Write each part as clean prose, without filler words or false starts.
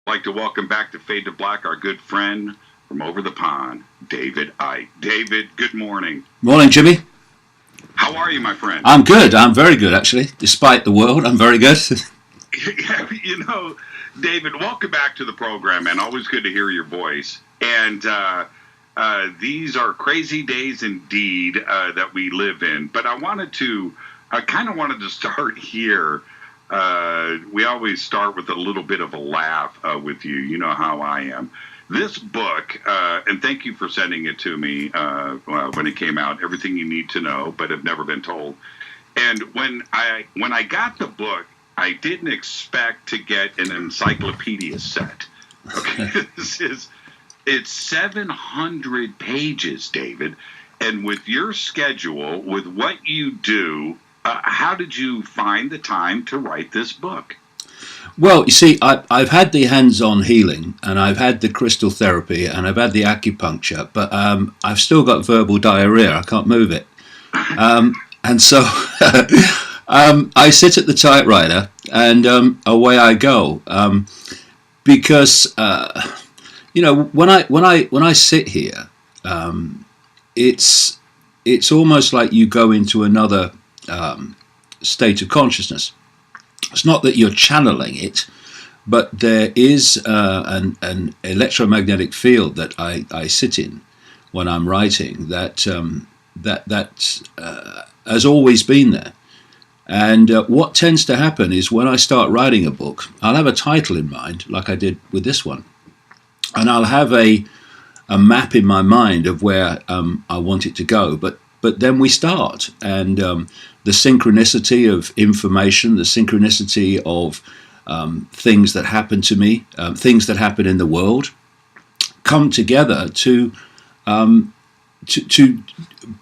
I'd like to welcome back to Fade to Black our good friend from over the pond, David Icke. David, good morning. Morning, Jimmy. How are you, my friend? I'm good. I'm very good, actually. Despite the world, I'm very good. David, welcome back to the program, man. Always good to hear your voice. And these are crazy days indeed that we live in. But I kind of wanted to start here. We always start with a little bit of a laugh with you. You know how I am. This book, and thank you for sending it to me when it came out, Everything You Need to Know, but Have Never Been Told. And when I got the book, I didn't expect to get an encyclopedia set. Okay, it's 700 pages, David. And with your schedule, with what you do, how did you find the time to write this book? Well, you see, I've had the hands-on healing, and I've had the crystal therapy, and I've had the acupuncture, but I've still got verbal diarrhea. I can't move it. And so I sit at the typewriter, and away I go. Because when I sit here, it's almost like you go into another state of consciousness. It's not that you're channeling it, but there is an electromagnetic field that I sit in when I'm writing that has always been there. And what tends to happen is when I start writing a book, I'll have a title in mind, like I did with this one, and I'll have a map in my mind of where I want it to go. But then we start, and the synchronicity of information, the synchronicity of things that happen to me, things that happen in the world, come together to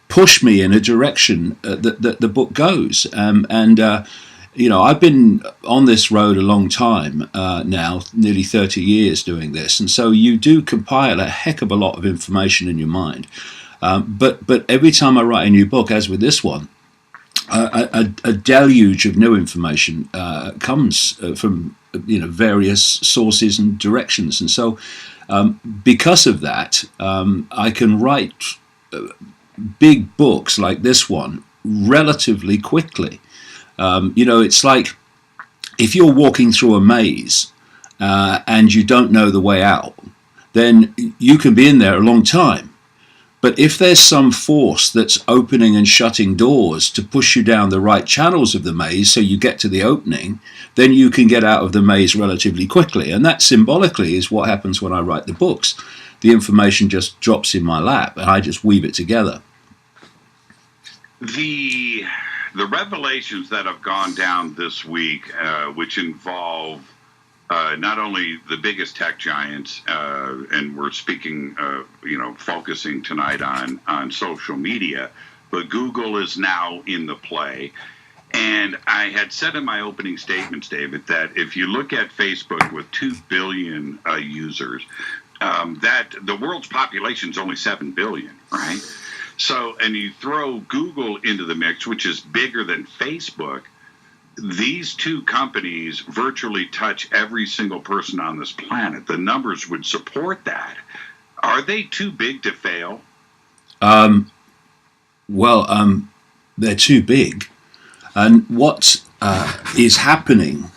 push me in a direction that the book goes. I've been on this road a long time now, nearly 30 years doing this, and so you do compile a heck of a lot of information in your mind. But every time I write a new book, as with this one, a deluge of new information comes from various sources and directions, and so because of that, I can write big books like this one relatively quickly. It's like if you're walking through a maze and you don't know the way out, then you can be in there a long time. But if there's some force that's opening and shutting doors to push you down the right channels of the maze so you get to the opening, then you can get out of the maze relatively quickly. And that symbolically is what happens when I write the books. The information just drops in my lap and I just weave it together. The revelations that have gone down this week, which involve not only the biggest tech giants, and we're speaking, focusing tonight on social media, but Google is now in the play. And I had said in my opening statements, David, that if you look at Facebook with 2 billion users, that the world's population is only 7 billion, right? So, and you throw Google into the mix, which is bigger than Facebook. These two companies virtually touch every single person on this planet. The numbers would support that. Are they too big to fail? They're too big. And what is happening,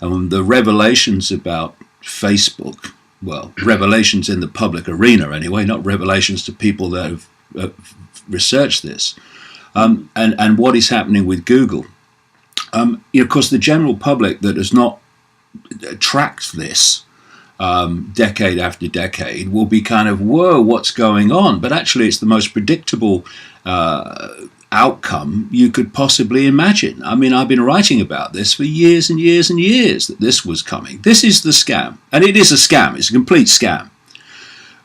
the revelations about Facebook, well, revelations in the public arena anyway, not revelations to people that have researched this, and what is happening with Google. Of course, the general public that has not tracked this decade after decade will be kind of, whoa, what's going on? But actually, it's the most predictable outcome you could possibly imagine. I mean, I've been writing about this for years and years and years, that this was coming. This is the scam. And it is a scam. It's a complete scam.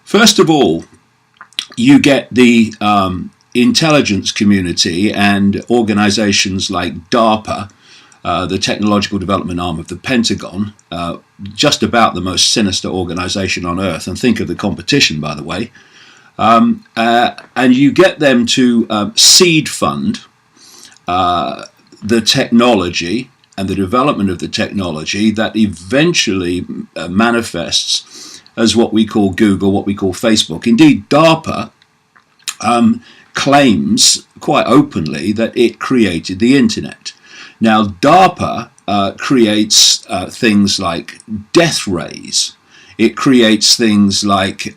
First of all, you get the intelligence community and organizations like DARPA, the technological development arm of the Pentagon, just about the most sinister organization on earth. And think of the competition, by the way. And you get them to seed fund the technology and the development of the technology that eventually manifests as what we call Google, what we call Facebook. Indeed, DARPA claims quite openly that it created the internet. Now, DARPA creates things like death rays. It creates things like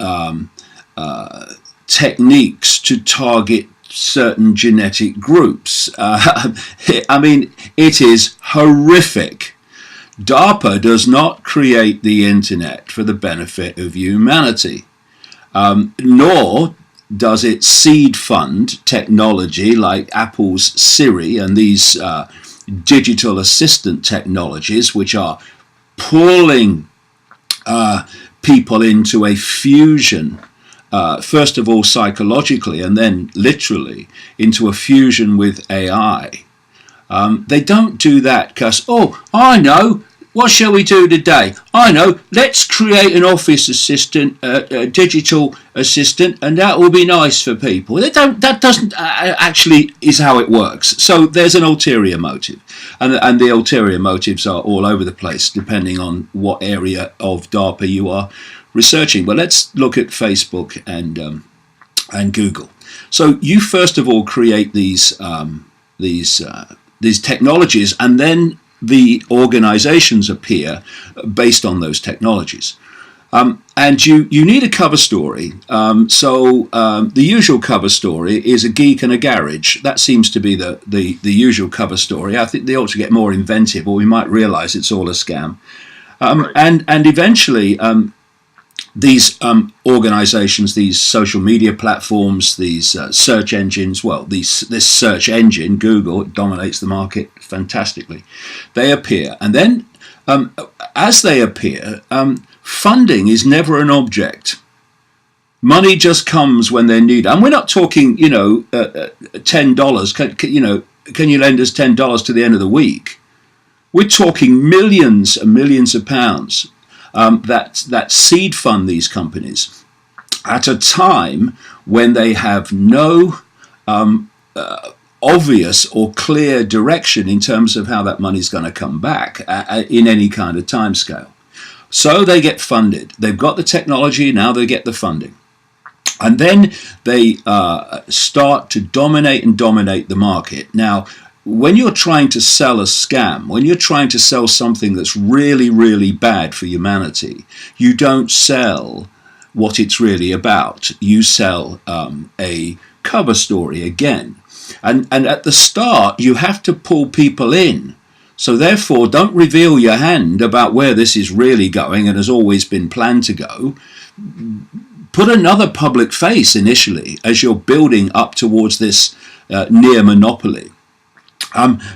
techniques to target certain genetic groups. I mean, it is horrific. DARPA does not create the internet for the benefit of humanity, nor does it seed fund technology like Apple's Siri and these digital assistant technologies, which are pulling people into a fusion, first of all psychologically and then literally into a fusion with AI. They don't do that because, oh, I know, what shall we do today? I know, let's create an office assistant, a digital assistant, and that will be nice for people. That doesn't actually is how it works. So there's an ulterior motive, and the ulterior motives are all over the place depending on what area of DARPA you are researching. But let's look at Facebook and Google. So you first of all create these technologies, and then the organizations appear based on those technologies. And you need a cover story. So the usual cover story is a geek and a garage. That seems to be the usual cover story. I think they ought to get more inventive, or we might realize it's all a scam. Right. And eventually these organizations, these social media platforms, these search engines, well, this search engine, Google, dominates the market fantastically. They appear. And then as they appear, funding is never an object. Money just comes when they're needed. And we're not talking, $10. Can you lend us $10 to the end of the week? We're talking millions and millions of pounds that seed fund these companies at a time when they have no obvious or clear direction in terms of how that money is going to come back in any kind of timescale. So they get funded. They've got the technology, now they get the funding. And then they start to dominate the market. Now, when you're trying to sell a scam, when you're trying to sell something that's really, really bad for humanity, you don't sell what it's really about. You sell a cover story again. And at the start, you have to pull people in. So therefore, don't reveal your hand about where this is really going and has always been planned to go. Put another public face initially as you're building up towards this near monopoly.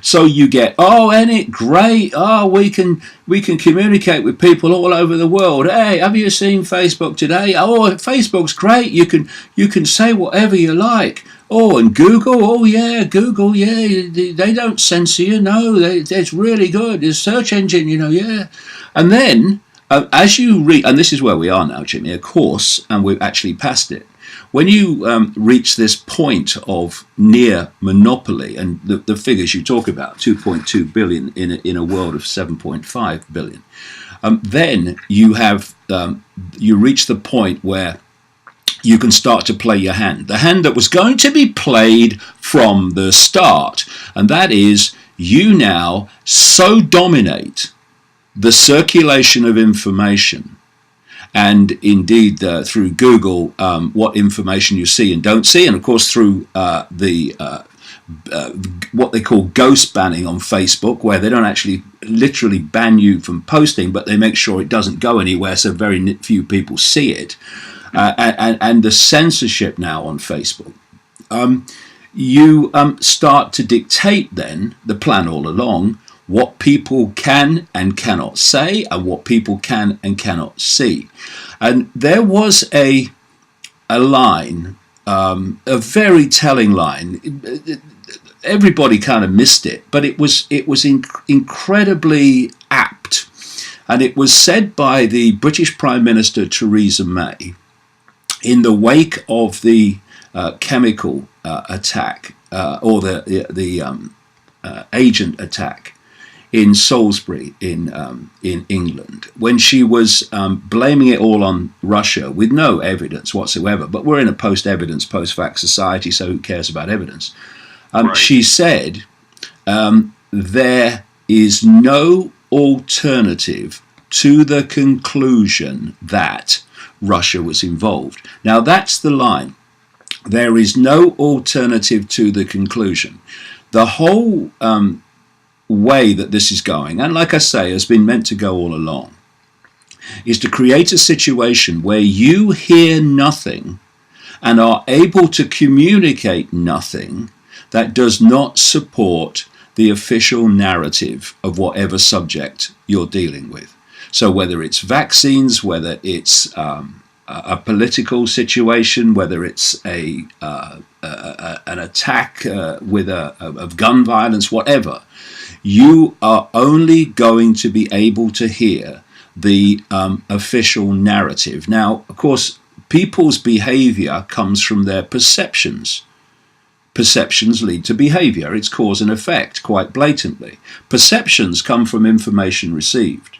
So you get, oh, isn't it great? Oh, we can communicate with people all over the world. Hey, have you seen Facebook today? Oh, Facebook's great. You can say whatever you like. Oh, and Google. Oh, yeah, Google. Yeah, they don't censor you. No, it's really good. It's a search engine. Yeah. And then as you read, and this is where we are now, Jimmy, of course, and we've actually passed it. When you reach this point of near monopoly, and the figures you talk about, 2.2 billion in a world of 7.5 billion, then you have you reach the point where you can start to play your hand, the hand that was going to be played from the start, and that is you now so dominate the circulation of information. And indeed, through Google, what information you see and don't see, and of course through what they call ghost banning on Facebook, where they don't actually literally ban you from posting, but they make sure it doesn't go anywhere, so very few people see it. And the censorship now on Facebook, you start to dictate then the plan all along, what people can and cannot say and what people can and cannot see. And there was a line, a very telling line. Everybody kind of missed it, but it was incredibly apt. And it was said by the British Prime Minister Theresa May in the wake of the chemical attack or the agent attack in Salisbury in England, when she was blaming it all on Russia with no evidence whatsoever. But we're in a post-evidence, post-fact society, so who cares about evidence? Right. She said there is no alternative to the conclusion that Russia was involved. Now that's the line. There is no alternative to the conclusion. The whole way that this is going, and like I say, has been meant to go all along, is to create a situation where you hear nothing and are able to communicate nothing that does not support the official narrative of whatever subject you're dealing with. So whether it's vaccines, whether it's a political situation, whether it's an attack of gun violence, whatever, you are only going to be able to hear the official narrative. Now, of course, people's behavior comes from their perceptions. Perceptions lead to behavior. It's cause and effect, quite blatantly. Perceptions come from information received.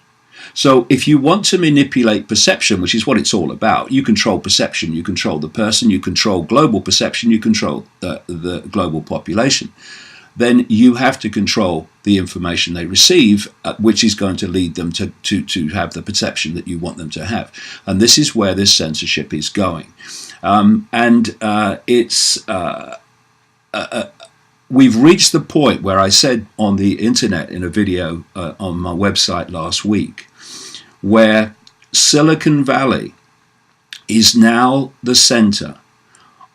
So if you want to manipulate perception, which is what it's all about, you control perception, you control the person, you control global perception, you control the global population, then you have to control the information they receive, which is going to lead them to have the perception that you want them to have. And this is where this censorship is going. We've reached the point where I said on the internet in a video on my website last week, where Silicon Valley is now the center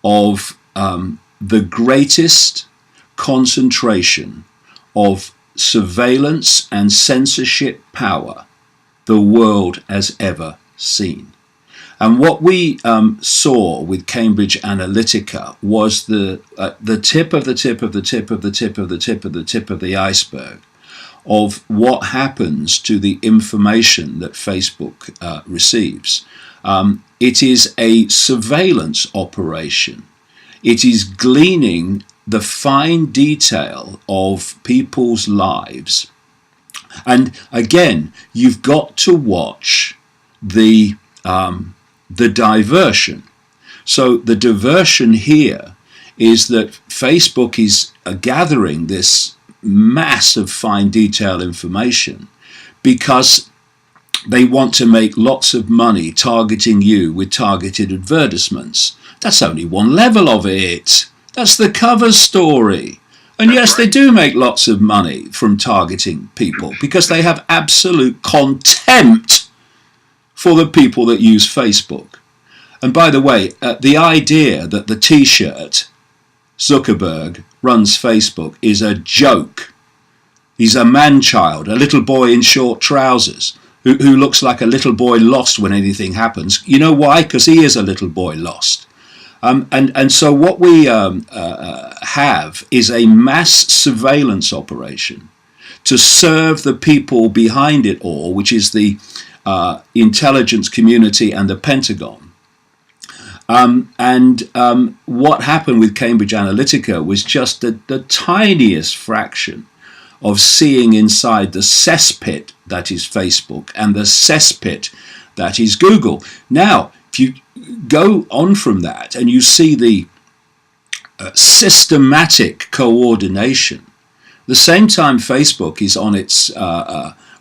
of the greatest concentration of surveillance and censorship power the world has ever seen. And what we saw with Cambridge Analytica was the tip of the tip of the tip of the tip of the tip of the tip of the iceberg of what happens to the information that Facebook receives. It is a surveillance operation. It is gleaning the fine detail of people's lives. And again, you've got to watch the diversion. So the diversion here is that Facebook is gathering this mass of fine detail information because they want to make lots of money targeting you with targeted advertisements. That's only one level of it. That's the cover story. And yes, they do make lots of money from targeting people because they have absolute contempt for the people that use Facebook. And by the way, the idea that the T-shirt Zuckerberg runs Facebook is a joke. He's a man-child, a little boy in short trousers who looks like a little boy lost when anything happens. You know why? Because he is a little boy lost. And so what we have is a mass surveillance operation to serve the people behind it all, which is the intelligence community and the Pentagon. What happened with Cambridge Analytica was just the tiniest fraction of seeing inside the cesspit that is Facebook and the cesspit that is Google. Now, if you go on from that and you see the systematic coordination, the same time Facebook is on its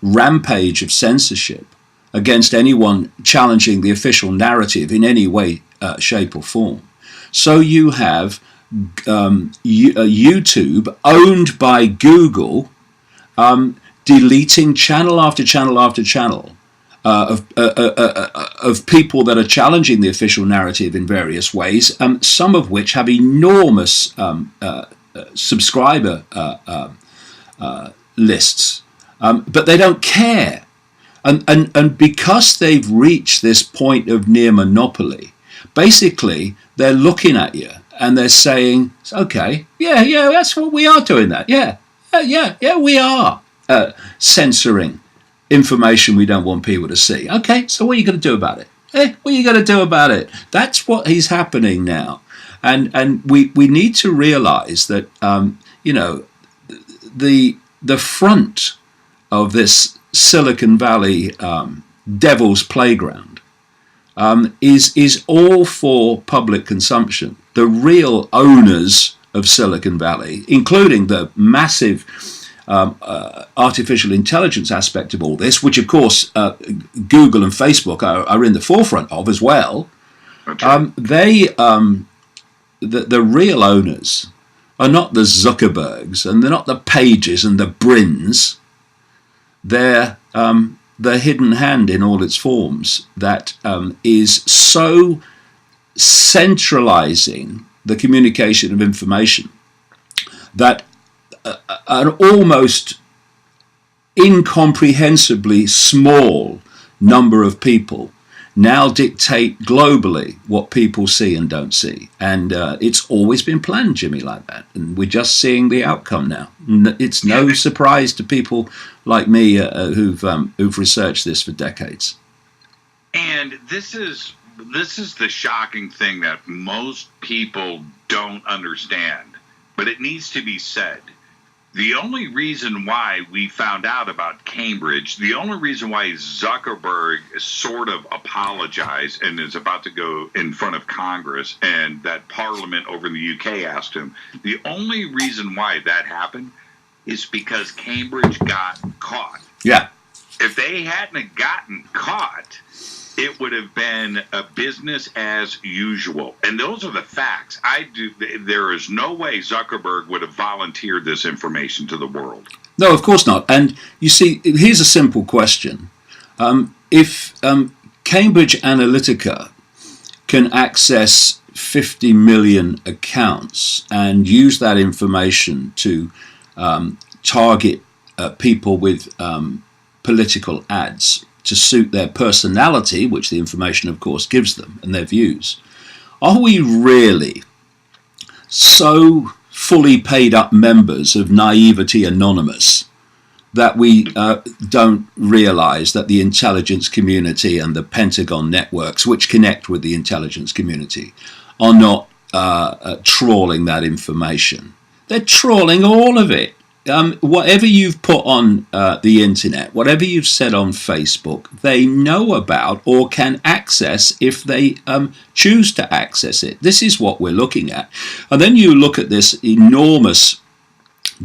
rampage of censorship against anyone challenging the official narrative in any way, shape or form. So you have YouTube, owned by Google, deleting channel after channel after channel of people that are challenging the official narrative in various ways, some of which have enormous subscriber lists, but they don't care. And because they've reached this point of near monopoly, basically they're looking at you and they're saying, okay, yeah, that's what we are doing that. Yeah, we are censoring information we don't want people to see. Okay, so what are you going to do about it? What are you going to do about it? That's what is happening now. And we need to realize that, the front of this Silicon Valley devil's playground is all for public consumption. The real owners of Silicon Valley, including the massive artificial intelligence aspect of all this, which of course Google and Facebook are in the forefront of as well. The real owners are not the Zuckerbergs, and they're not the Pages and the Brins. They're the hidden hand in all its forms that is so centralizing the communication of information that an almost incomprehensibly small number of people now dictate globally what people see and don't see. And it's always been planned, Jimmy, like that. And we're just seeing the outcome now. It's no surprise to people like me who've researched this for decades. And this is the shocking thing that most people don't understand, but it needs to be said. The only reason why we found out about Cambridge, the only reason why Zuckerberg sort of apologized and is about to go in front of Congress, and that Parliament over in the UK asked him, the only reason why that happened is because Cambridge got caught. Yeah. If they hadn't gotten caught, it would have been a business as usual. And those are the facts. There is no way Zuckerberg would have volunteered this information to the world. No, of course not. And you see, here's a simple question. If Cambridge Analytica can access 50 million accounts and use that information to target people with political ads to suit their personality, which the information, of course, gives them, and their views. Are we really so fully paid up members of Naivety Anonymous that we don't realize that the intelligence community and the Pentagon networks, which connect with the intelligence community, are not trawling that information? They're trawling all of it. Whatever you've put on the internet, whatever you've said on Facebook, they know about or can access if they choose to access it. This is what we're looking at. And then you look at this enormous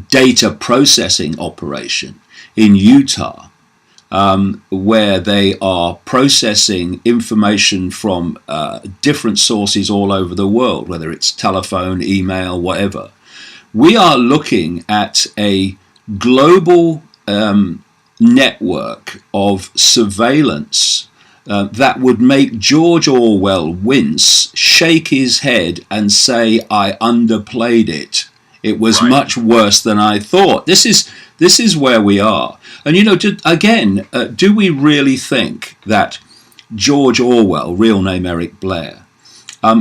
data processing operation in Utah, where they are processing information from different sources all over the world, whether it's telephone, email, whatever. We are looking at a global network of surveillance that would make George Orwell wince, shake his head and say, I underplayed it. It was much worse than I thought. This is where we are. And, you know, do we really think that George Orwell, real name Eric Blair,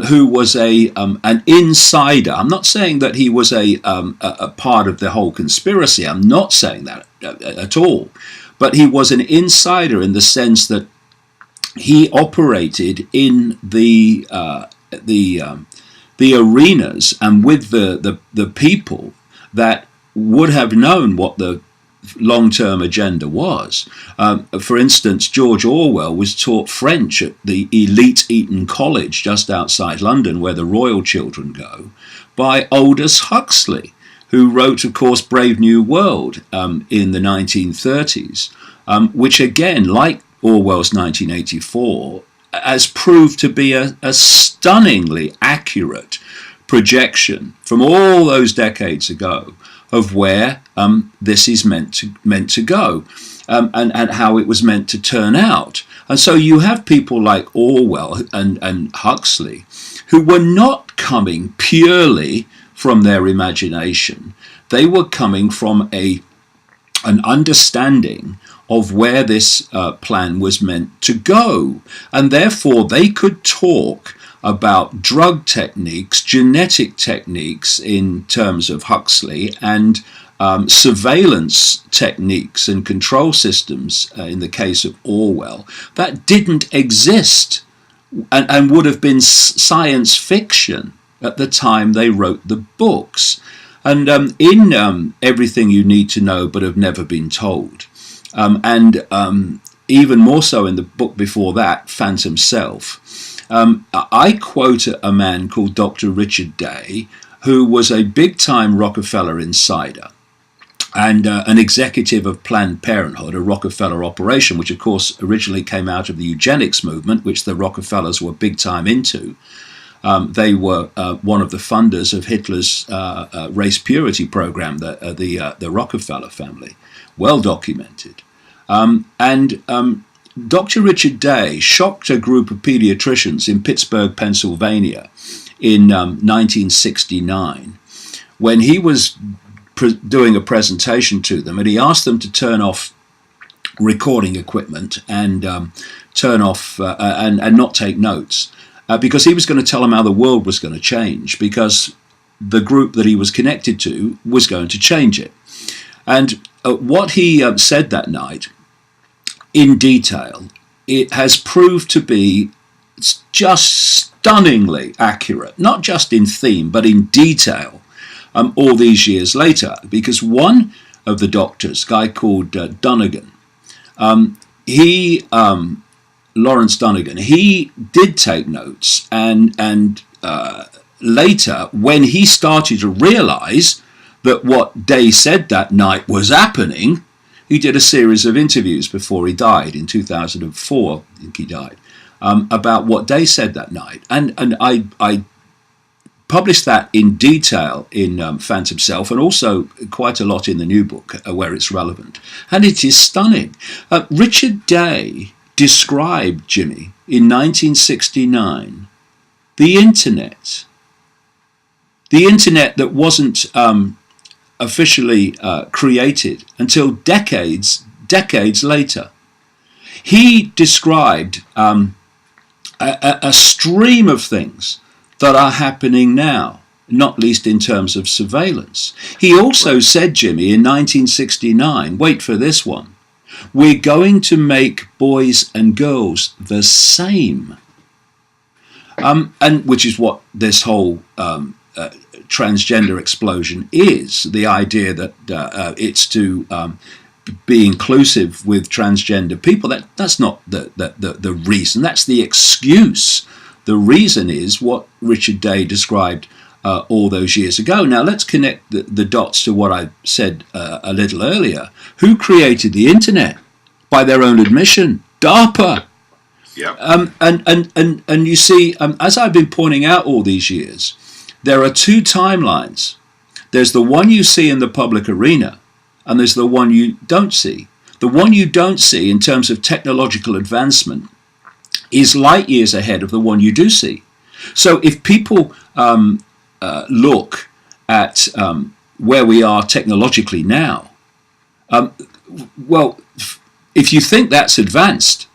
who was an insider. I'm not saying that he was a part of the whole conspiracy. I'm not saying that at all. But he was an insider in the sense that he operated in the arenas and with the people that would have known what the long-term agenda was. For instance, George Orwell was taught French at the elite Eton College just outside London, where the royal children go, by Aldous Huxley, who wrote, of course, Brave New World in the 1930s, which again, like Orwell's 1984, has proved to be a stunningly accurate projection from all those decades ago of where this is meant to go, and how it was meant to turn out. And so you have people like Orwell and Huxley, who were not coming purely from their imagination. They were coming from an understanding of where this plan was meant to go, and therefore they could talk about drug techniques, genetic techniques in terms of Huxley, and surveillance techniques and control systems in the case of Orwell that didn't exist and would have been science fiction at the time they wrote the books. And in Everything You Need to Know But Have Never Been Told, and even more so in the book before that, Phantom Self. I quote a man called Dr. Richard Day, who was a big-time Rockefeller insider and an executive of Planned Parenthood, a Rockefeller operation, which of course originally came out of the eugenics movement, which the Rockefellers were big-time into. They were one of the funders of Hitler's race purity program, the Rockefeller family, well documented. And Dr. Richard Day shocked a group of pediatricians in Pittsburgh, Pennsylvania in 1969 when he was doing a presentation to them, and he asked them to turn off recording equipment and turn off and not take notes because he was going to tell them how the world was going to change because the group that he was connected to was going to change it. And what he said that night in detail, it has proved to be just stunningly accurate, not just in theme, but in detail, all these years later, because one of the doctors, a guy called Dunnigan, Lawrence Dunnigan, he did take notes, and later, when he started to realize that what Day said that night was happening, he did a series of interviews before he died in 2004, I think he died, about what Day said that night. And I published that in detail in Phantom Self, and also quite a lot in the new book where it's relevant. And it is stunning. Richard Day described, Jimmy, in 1969, the internet. The internet that wasn't officially created until decades later. He described a stream of things that are happening now, not least in terms of surveillance. He also said, Jimmy, in 1969, wait for this one, we're going to make boys and girls the same. And which is what this whole transgender explosion is, the idea that it's to be inclusive with transgender people. That's not the reason, that's the excuse. The reason is what Richard Day described all those years ago. Now let's connect the dots to what I said a little earlier. Who created the internet? By their own admission, DARPA. Yeah. And you see, as I've been pointing out all these years, there are two timelines. There's the one you see in the public arena, and there's the one you don't see. The one you don't see in terms of technological advancement is light years ahead of the one you do see. So if people look at where we are technologically now, well, if you think that's advanced,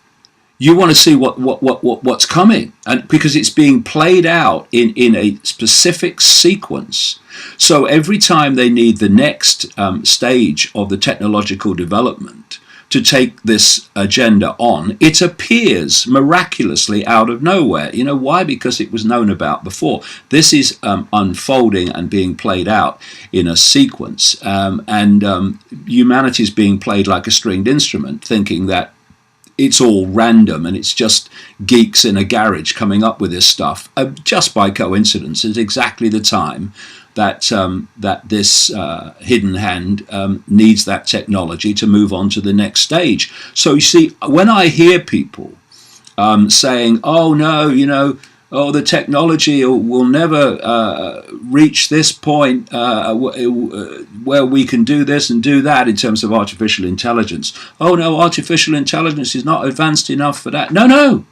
you want to see what's coming, and because it's being played out in a specific sequence. So every time they need the next stage of the technological development to take this agenda on, it appears miraculously out of nowhere. You know why? Because it was known about before. This is unfolding and being played out in a sequence, and humanity is being played like a stringed instrument, thinking that it's all random and it's just geeks in a garage coming up with this stuff just by coincidence at exactly the time that this hidden hand needs that technology to move on to the next stage. So you see, when I hear people saying, oh no, the technology will never reach this point where we can do this and do that in terms of artificial intelligence. Oh no, artificial intelligence is not advanced enough for that. No,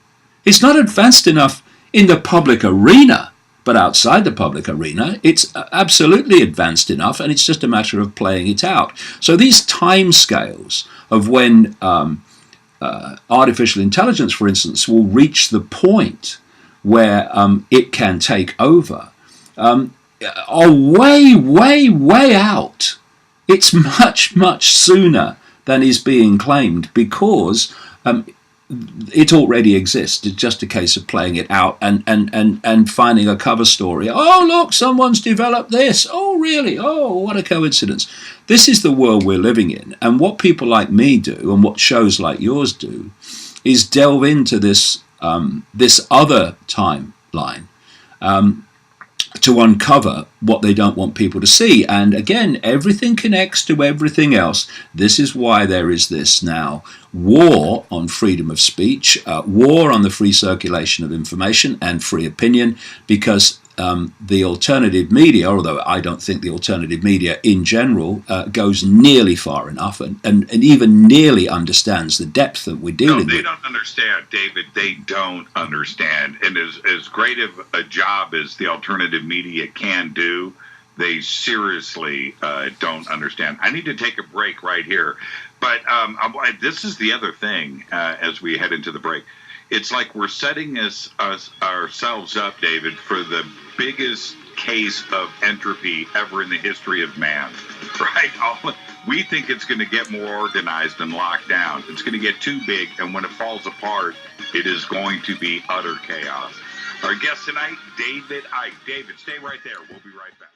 it's not advanced enough in the public arena. But outside the public arena, it's absolutely advanced enough, and it's just a matter of playing it out. So these time scales of when artificial intelligence, for instance, will reach the point where it can take over are way out. It's much sooner than is being claimed, because it already exists. It's just a case of playing it out and finding a cover story. Oh, look, someone's developed this. Oh, really? Oh, what a coincidence. this is the world we're living in. And what people like me do, and what shows like yours do, is delve into this this other timeline to uncover what they don't want people to see. And again, everything connects to everything else. This is why there is this now war on freedom of speech, war on the free circulation of information and free opinion, because the alternative media, although I don't think the alternative media in general goes nearly far enough and even nearly understands the depth that we're dealing with. No, they don't understand, David. They don't understand. And as great of a job as the alternative media can do, they seriously don't understand. I need to take a break right here. But this is the other thing as we head into the break. It's like we're setting ourselves up, David, for the biggest case of entropy ever in the history of man, right? We think it's going to get more organized and locked down. It's going to get too big, and when it falls apart, it is going to be utter chaos. Our guest tonight, David Icke. David, stay right there. We'll be right back.